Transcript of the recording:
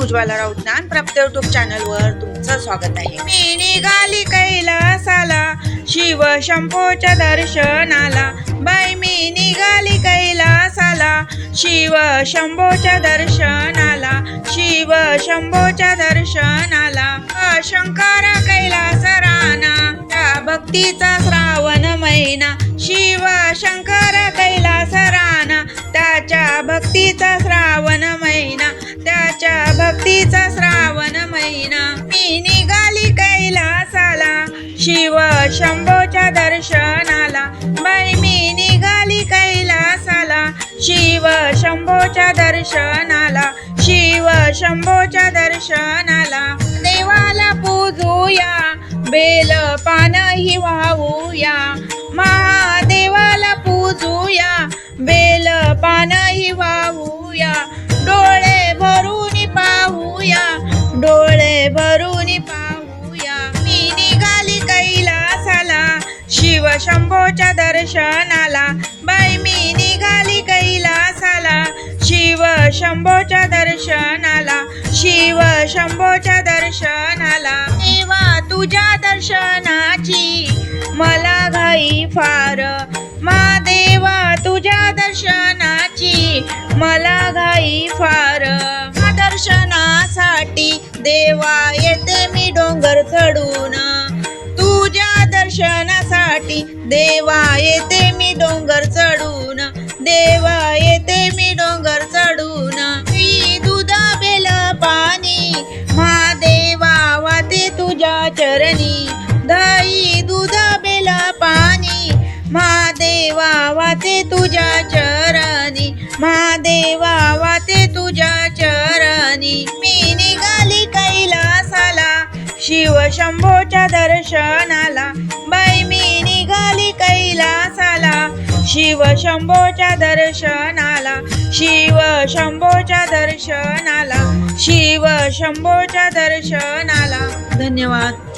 Ujjwala Raut ज्ञानप्राप्त YouTube चॅनलवर तुमचं स्वागत आहे। मी निघाली कैलासाला शिव शंभोच्या दर्शनाला, बाई मी निघाली कैलासाला शिव शंभोच्या दर्शनाला, शिव शंभोच्या दर्शनाला। शंकर कैलास राणा त्या भक्तीचा श्रावण महिना, शिव शंकर कैलास राणा त्याच्या भक्तीचा श्रावण महिना, त्याच्या भक्तीचा श्रावण महिना। मी निघाली कैलासाला शिव शंभोच्या दर्शनाला, बाई मी निघाली कैलासाला शिव शंभोच्या दर्शनाला, शिव शंभोच्या दर्शनाला। देवाला पूजूया बेल पानही वाहूया, महादेवाला पूजूया बेल पानही वाहूया। डोळे भरून पाहूया, डोळे भरून पाहूया। मी निघाली कैलासाला शिव शंभोच्या दर्शनाला, बाई मी निघाली कैलासाला शिव शंभोच्या दर्शनाला, शिव शंभोच्या दर्शनाला। देवा तुझ्या दर्शनाची मला घाई फार, महादेवा तुझ्या दर्शनाची मला घाई फार। दर्शनासाठी देवा येते मी डोंगर चढून, तुझ्या दर्शनासाठी देवा येते मी डोंगर चढून, देवा येते मी डोंगर चढून। मी दूध बेल पाणी महादेवा वाते तुझ्या चरणी, दही दूध बेल पाणी महादेवा वाते तुझ्या चरणी, महादेवा वाते तुझ्या चरणी। मी निघाली कैलासाला शिव शंभोच्या दर्शनाला, बाई मी निघाली कैलासाला शिव शंभोच्या दर्शनाला, शिव शंभोच्या दर्शनाला, शिव शंभोच्या दर्शनाला। धन्यवाद।